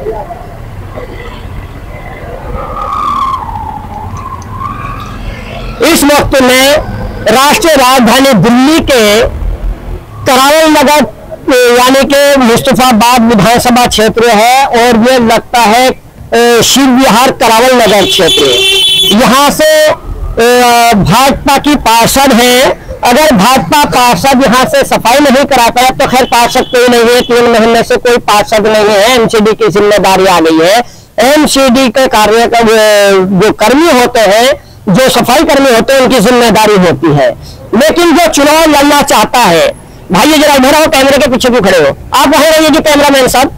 इस वक्त में राष्ट्रीय राजधानी दिल्ली के करावल नगर यानी कि मुस्तफाबाद विधानसभा क्षेत्र है और ये लगता है शिव विहार करावल नगर क्षेत्र। यहाँ से भाजपा की पार्षद है। अगर भाजपा पार्षद यहाँ से सफाई नहीं कराता है तो खैर पार्षद कोई नहीं है, 3 महीने से कोई पार्षद नहीं है, एमसीडी की जिम्मेदारी आ गई है। एमसीडी के कार्य का जो कर्मी होते हैं, जो सफाई कर्मी होते हैं, उनकी जिम्मेदारी होती है। लेकिन जो चुनाव लड़ना चाहता है, भाई ये जरा इधर आओ, कैमरे के पीछे क्यों खड़े हो आप? वहां रहिए जी कैमरामैन साहब,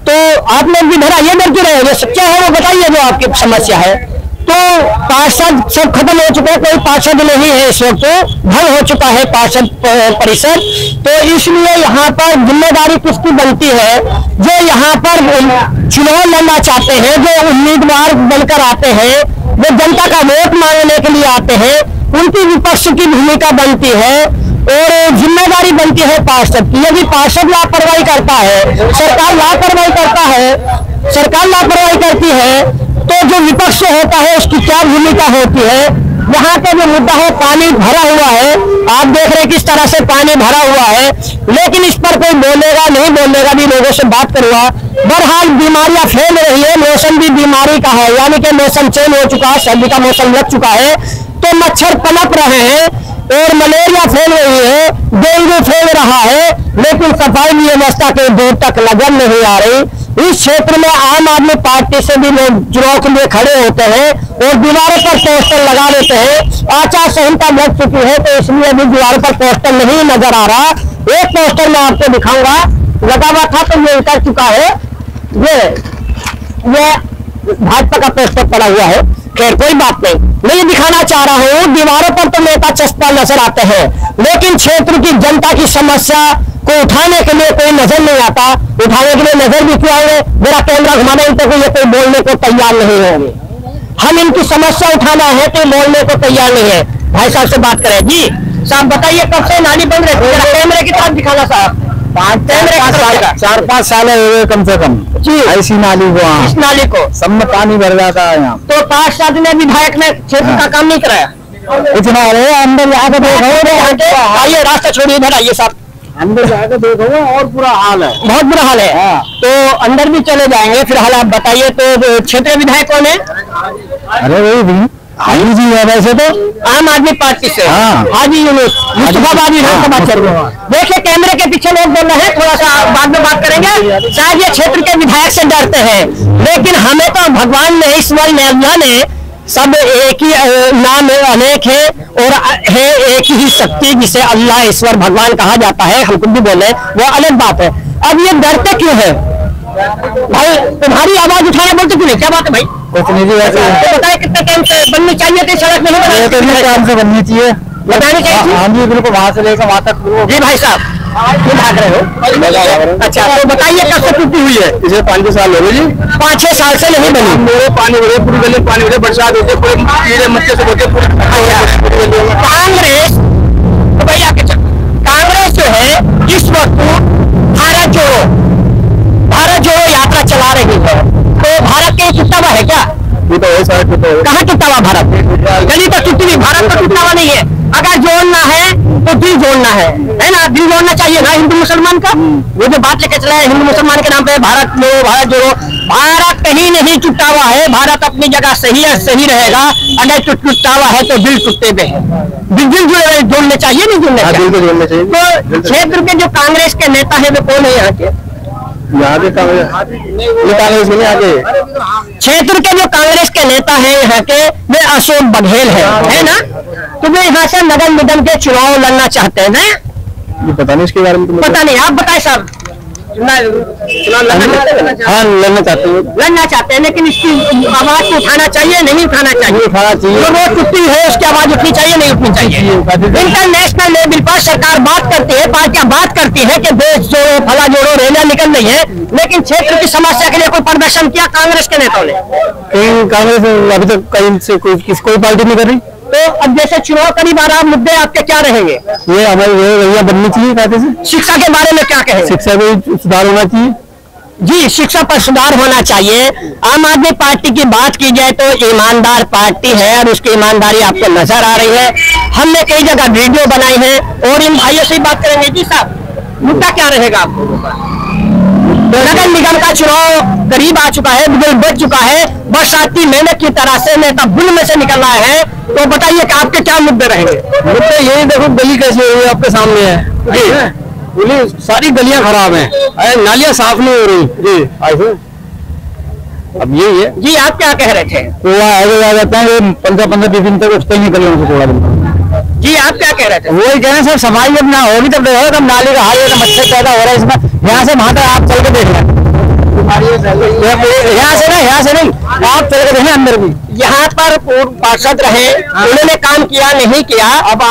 तो आप लोग भी इधर आइए, डर क्यों रहे हो? जो सच्चा है वो बताइए, जो आपकी समस्या है। तो पार्षद सब खत्म हो चुका है, कोई पार्षद नहीं है इस वक्त, भंग हो चुका है पार्षद परिषद। तो इसलिए यहाँ पर जिम्मेदारी किसकी बनती है? जो यहाँ पर चुनाव लड़ना चाहते हैं, जो उम्मीदवार बनकर आते हैं, वो जनता का वोट मांगने के लिए आते हैं, उनकी विपक्ष की भूमिका बनती है और जिम्मेदारी बनती है पार्षद की। यदि पार्षद लापरवाही करता है, सरकार लापरवाही करता है, सरकार लापरवाही करती है, तो जो विपक्ष होता है उसकी क्या भूमिका होती है? यहाँ का जो मुद्दा है, पानी भरा हुआ है, आप देख रहे हैं किस तरह से पानी भरा हुआ है, लेकिन इस पर कोई बोलेगा नहीं, बोलेगा भी, लोगों से बात करूंगा। बहरहाल बीमारियां फैल रही है, मौसम भी बीमारी का है, यानी कि मौसम चेंज हो चुका है, सर्दी का मौसम लग चुका है, तो मच्छर पनप रहे हैं और मलेरिया फैल रही है, डेंगू फैल रहा है, लेकिन सफाई व्यवस्था के दूर तक लगन नहीं आ रही। इस क्षेत्र में आम आदमी पार्टी से भी लोग चुनाव के लिए खड़े होते हैं और दीवारों पर पोस्टर लगा देते हैं। आचार संहिता लग चुकी है, तो इसलिए अभी दीवारों पर पोस्टर नहीं नजर आ रहा। एक पोस्टर मैं आपको दिखाऊंगा, लगा हुआ था तो ये उतर चुका है। ये भाजपा का पोस्टर पड़ा हुआ है, खैर कोई बात नहीं। मैं ये दिखाना चाह रहा हूँ, दीवारों पर तो नेता चस्पा नजर आते हैं, लेकिन क्षेत्र की जनता की समस्या को उठाने के लिए कोई नजर नहीं आता। उठाने के लिए नजर भी क्यों आएंगे? मेरा कैमरा घुमाना, इन तक ये कोई बोलने को तैयार नहीं होंगे। हम इनकी समस्या उठाना है तो बोलने को तैयार नहीं है। भाई साहब से बात करें। जी साहब बताइए, कब से नाली बन रही है? कैमरे की तरफ दिखाना साहब। 4-5 साल है कम से कम जी, ऐसी नाली को, इस नाली को सब में पानी भर जाता है यहाँ। तो पार्षद ने, विधायक ने क्षेत्र का काम नहीं कराया इतना? अरे अंदर जाकर देखो, आइए रास्ता छोड़िए, इधर आइए साहब, अंदर जाकर देखो और बुरा हाल है, बहुत बुरा हाल है। हाँ। तो अंदर भी चले जाएंगे, फिलहाल आप बताइए तो क्षेत्रीय विधायक कौन है? अरे वही भी हाजी जी है, वैसे तो आम आदमी पार्टी से। हाँ। हाजी यूनुस, मुस्तफाबाद विधानसभा क्षेत्र। देखिए कैमरे के पीछे लोग बोल रहे हैं, थोड़ा सा बाद में बात करेंगे। शायद ये क्षेत्र के विधायक से डरते हैं, लेकिन हमें तो भगवान ने, ईश्वर ने, अल्लाह ने, सब एक ही नाम अनेक है और है एक ही शक्ति जिसे अल्लाह, ईश्वर, भगवान कहा जाता है। हम खुद भी बोले, वो अलग बात है। अब ये डरते क्यों है भाई? तुम्हारी आवाज उठाया बोलते क्यों नहीं? क्या बात है भाई? कुछ नहीं जी, तो बताए कितने टाइम से बननी चाहिए थी सड़क? नहीं बनाई तो टाइम से बननी चाहिए, बतानी चाहिए। हाँ जी बिल्कुल, वहां से लेकर वहां तक। जी भाई साहब क्यों भाग रहे हो? अच्छा तो बताइए कब से टूटी हुई है? इसे 5-6 साल हो गए जी। 5-6 साल से नहीं बनी? मेरे पानी भरे, पूरी गली पानी भरे, बरसात होती है, पूरे कीड़े मच्छर से होते पूरे। कांग्रेस तो भैया कांग्रेस जो है इस वक्त भारत जोड़ो यात्रा चला रही है, तो भारत के टूटा हुआ है क्या? कहाँ टूटा हुआ? भारत गली तो टूटी हुई, भारत तो टूटा हुआ नहीं है। अगर जोड़ना है तो दिल जोड़ना है ना? दिल जोड़ना चाहिए ना हिंदू मुसलमान का। वो जो बात लेके चला है हिंदू मुसलमान के नाम पे, भारत लो, भारत जोड़ो, भारत कहीं नहीं टूटा हुआ है। भारत अपनी जगह सही है, सही रहेगा। अगर टूटा हुआ है तो दिल टूटे हुए हैं, दिल जोड़ने चाहिए, नहीं जोड़ने चाहिए। तो क्षेत्र के जो कांग्रेस के नेता है वो कौन है यहाँ के? कांग्रेस के आगे क्षेत्र के जो कांग्रेस के नेता हैं यहाँ के, वे अशोक बघेल है ना? तो वे यहाँ से नगर निगम के चुनाव लड़ना चाहते हैं ना? ये पता नहीं इसके बारे में, पता नहीं, आप बताए साहब। लड़ना चाहते हैं, लेकिन इसकी आवाज को उठाना चाहिए, नहीं उठाना चाहिए? उठाना चाहिए। जो वोट टूटी है उसकी आवाज उठनी चाहिए, नहीं उठनी चाहिए? इंटरनेशनल लेवल पर सरकार बात करती है, पार्टियां बात करती है कि देश जोड़ो, फला जोड़ो, रैलियां निकल रही है, लेकिन क्षेत्र की समस्या के लिए कोई प्रदर्शन किया कांग्रेस के नेताओं ने? कांग्रेस अभी तक कहीं से कोई पार्टी नहीं कर रही। तो अब जैसे चुनाव करीब आ रहा, मुद्दे आपके क्या रहेंगे? ये हमारी रैलियां बननी चाहिए। कहते से शिक्षा के बारे में क्या कहें? शिक्षा में सुधार होना चाहिए, जी, शिक्षा पर सुधार होना चाहिए। आम आदमी पार्टी की बात की जाए तो ईमानदार पार्टी है और उसकी ईमानदारी आपको नजर आ रही है। हमने कई जगह वीडियो बनाई है और इन भाइयों से बात करेंगे। जी साहब, मुद्दा क्या रहेगा आपको? नगर निगम का चुनाव करीब आ चुका है, बिगुल बच चुका है, बरसाती मेहनत की तरह से नेता बुल में से निकल रहा है, तो बताइए कि आपके क्या मुद्दे रहेंगे? मुद्दे यही देखो, गली कैसी हो रही है आपके सामने है जी, सारी गलियां खराब हैं, नालियां साफ नहीं हो रही जी। अब यही है जी। आप क्या कह रहे थे? कूड़ा आ जाता है, 15-20 दिन तक उठते ही नहीं गलियों से कूड़ा। जी, आप क्या कह रहे थे? वही कह रहे हैं सर, सफाई जब ना होगी तब देखो, तब नाली का हाल है, मच्छर पैदा हो रहा है इसमें। यहाँ से वहां तक आप चल के देख लें, यहाँ से नहीं, आप चल के देखें अंदर भी। यहाँ पर पूर्व पार्षद रहे, उन्होंने काम किया नहीं किया, अब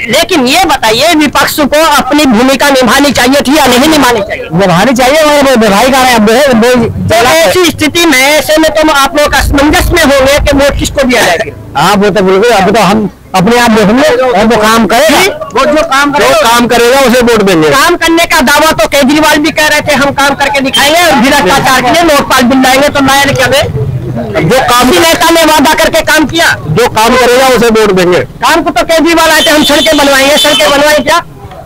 लेकिन ये बताइए, विपक्ष को अपनी भूमिका निभानी चाहिए थी या नहीं निभानी चाहिए? निभानी चाहिए, निभाई का है। तो ऐसी स्थिति में ऐसे में तो आप लोग असमंजस में होंगे कि वोट किसको दिया जाएगा? आप वो तो बिल्कुल, अब तो हम अपने आप देखेंगे, और वो काम करेगा, वो जो काम करेगा उसे वोट देंगे। काम करने का दावा तो केजरीवाल भी कह रहे थे, हम काम करके दिखाएंगे और भ्रष्टाचार के लिए लोकपाल बिल लाएंगे, तो लाया क्या? जो काफी नेता ने वादा करके काम किया, जो काम करेगा उसे वोट देंगे। काम को तो केजरीवाल आए थे, हम सड़कें बनवाएंगे, सड़कें बनवाएं क्या?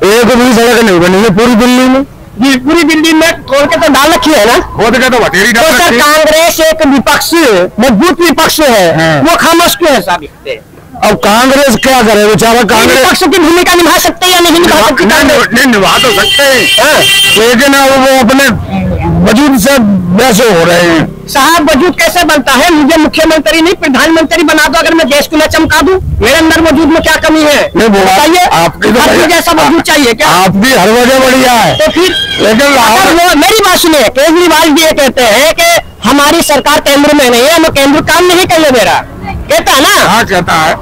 एक भी सड़क नहीं बनी है पूरी दिल्ली में जी। पूरी दिल्ली में खोल के तो डाल रखी है ना, वो तो बटेरी तो सर कांग्रेस एक विपक्ष, मजबूत विपक्ष है, वो खामोश क्यों है साहब? अब कांग्रेस क्या करे बेचारा? कांग्रेस विपक्ष की भूमिका निभा सकते हैं या नहीं निभा सकते? नहीं, निभा तो सकते हैं, लेकिन वो अपने वजूद से वैसे हो रहे हैं। साहब, वजूद कैसे बनता है? मुझे मुख्यमंत्री नहीं प्रधानमंत्री बना दो, अगर मैं देश को न चमका दूं, मेरे अंदर वजूद में क्या कमी है? बताइए, आपकी तो जैसा वजूद चाहिए क्या? आपकी हर वजह बढ़िया है, तो फिर लेकिन मेरी बात सुनिए, केजरीवाल जी ये कहते हैं कि हमारी सरकार केंद्र में नहीं है, हमें केंद्र काम नहीं करने दे रहा, कहता है ना? हाँ, कहता है।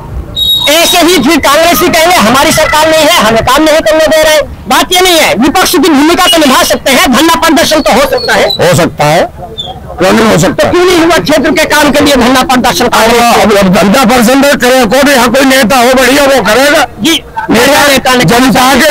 ऐसे ही फिर कांग्रेस ही कहेंगे हमारी सरकार नहीं है, हमें काम नहीं करने दे रहे। बात ये नहीं है, विपक्ष की भूमिका तो निभा सकते हैं, धरना प्रदर्शन तो हो सकता है, क्यों नहीं हो सकता? तो क्यों नहीं हुआ क्षेत्र के काम के लिए धरना प्रदर्शन? धरना प्रदर्शन करे, कोई नेता हो बढ़िया वो करेगा जी। मेरा नेता ने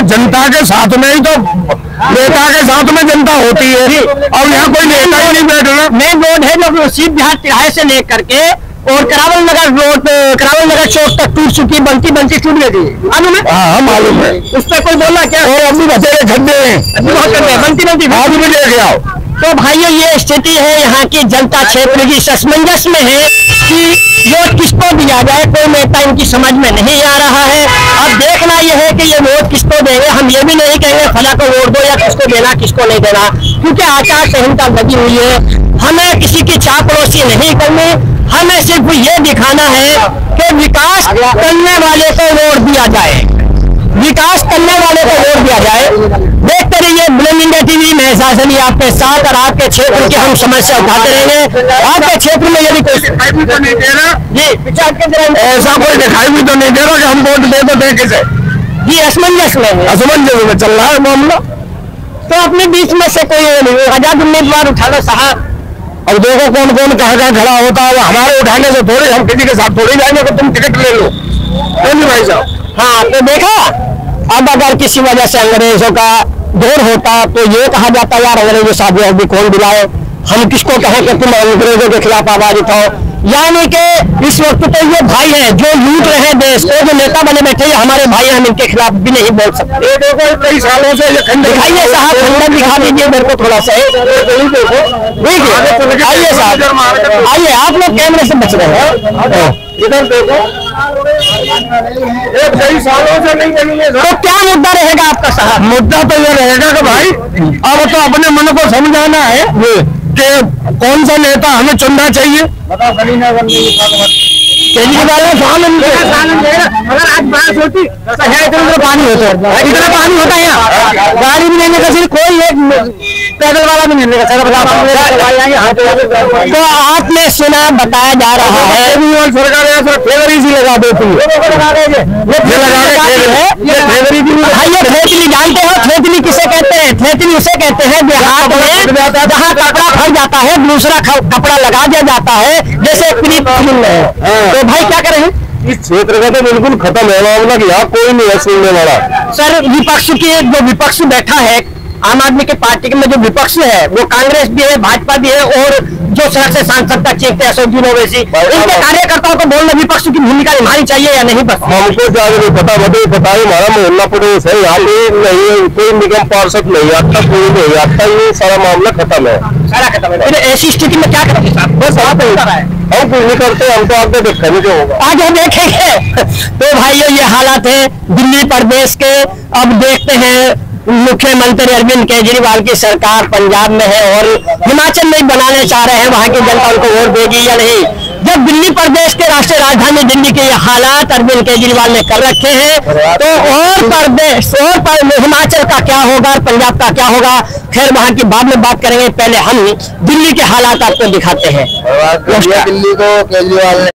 जनता के साथ में ही तो, नेता के साथ में जनता होती है, और यहाँ कोई नेता ही नहीं बैठ रहा। मेन रोड है जो सीध बिहार तिराहे से लेकर के और करावल नगर रोड, करावल नगर चौक तक टूट चुकी, बनती टूट गई थी, मालूम है? हाँ, मालूम है। उस पर कोई बोला क्या? और अभी बचेरे खड्डे हैं, बनती आज भी देख आओ। तो भाइयों, ये स्थिति है यहाँ की जनता क्षेत्र की, असमंजस में है कि वोट किसको दिया जाए, कोई नेता इनकी समझ में नहीं आ रहा है। अब देखना यह है कि ये वोट किसको देंगे। हम ये भी नहीं कहेंगे फला को वोट दो या किसको देना किसको नहीं देना, क्योंकि आचार संहिता लगी हुई है। हमें किसी की चापलूसी नहीं करनी, हमें सिर्फ ये दिखाना है कि विकास करने वाले को वोट दिया जाए, विकास करने वाले को वोट दिया जाए। देखते रहिए बुलंद इंडिया टीवी, मैं एहसास अली आपके साथ, और आपके क्षेत्र की हम समस्या उठाते रहेंगे। आपके क्षेत्र में यदि कोई दिखाई भी तो नहीं दे रहा जी, ऐसा कोई दिखाई भी तो नहीं दे रहा कि हम वोट दे तो दे कैसे जी? असमंजस में चल रहा है मामला। तो अपने बीच में से कोई आजाद उम्मीदवार उठा लो साहब। अब देखो कौन कौन कहाँ खड़ा होता है, हमारे उठाने से थोड़ी, हम किसी के साथ थोड़ी जाएंगे कि तुम टिकट ले लो, नहीं भाई साहब। हाँ, तो देखा, अब अगर किसी वजह से अंग्रेजों का दौर होता तो ये कहा जाता यार अंग्रेजों साहब अभी कौन बुलाए, हम किसको कहें कि तुम अंग्रेजों के खिलाफ आवाज उठाओ। यानी कि इस वक्त तो ये भाई हैं जो लूट रहे हैं देश को, जो नेता बने बैठे हैं हमारे भाई, हम इनके खिलाफ भी नहीं बोल सकते। देखो कई सालों से ये दिखाइए साहब, खंडन दिखा दीजिए मेरे को थोड़ा सा, आइए साहब, आइए, आप लोग कैमरे से बच रहे हैं, इधर देखो, कई सालों से नहीं बनी है। तो क्या मुद्दा रहेगा आपका साहब? मुद्दा तो ये रहेगा कि भाई अब तो अपने मन को समझाना है कि कौन सा नेता हमें चुनना चाहिए। बताओ, केजरीवाल अगर आज बारिश होती तो इतना पानी होता है यहाँ, गाड़ी भी नहीं निकल सकती, कोई एक पैदल वाला भी नहीं निकल सकता। तो आपने सुना, बताया जा रहा है सरकार फेवरी सी लगा देती है, थेतली जानते हो? थेतली किसे कहते हैं? थेतली उसे कहते हैं देहात में जहाँ कपड़ा फट जाता है दूसरा कपड़ा लगा दिया जाता है, जैसे फिल्म में है। तो भाई क्या करें, इस क्षेत्र का तो बिल्कुल खत्म है मामला, कि यहाँ कोई नहीं है सुनने वाला। सर, विपक्ष की जो विपक्ष बैठा है आम आदमी की पार्टी में जो विपक्ष है वो कांग्रेस भी है, भाजपा भी है, और जो सड़क से सांसद तक चीखते हैं अशोक ओवैसी, इनके कार्यकर्ताओं को बोलना विपक्ष की भूमिका निभानी चाहिए या नहीं? बस हमको ज्यादा नहीं पता, मुझे पता है हमारा मोहल्ला पड़ोस है, यहाँ पे नहीं कोई निगम पार्षद नहीं आता, कोई नहीं आता, ये सारा मामला खत्म है, सारा खत्म है। फिर ऐसी स्थिति में क्या करेंगे साहब? बस आप हम कुछ नहीं करते, हम तो आगे देखेंगे जो होगा, आगे देखेंगे। तो भाइयों ये हालात है दिल्ली प्रदेश के। अब देखते हैं मुख्यमंत्री अरविंद केजरीवाल की सरकार पंजाब में है और हिमाचल में बनाने चाह रहे हैं, वहां की जनता उनको वोट देगी या नहीं? जब दिल्ली प्रदेश के राष्ट्रीय राजधानी दिल्ली के ये हालात अरविंद केजरीवाल ने कर रखे हैं, तो और प्रदेश और हिमाचल का क्या होगा, पंजाब का क्या होगा? खैर वहां की बाद में बात करेंगे, पहले हम दिल्ली के हालात आपको दिखाते हैं। दिल्ली को केजरीवाल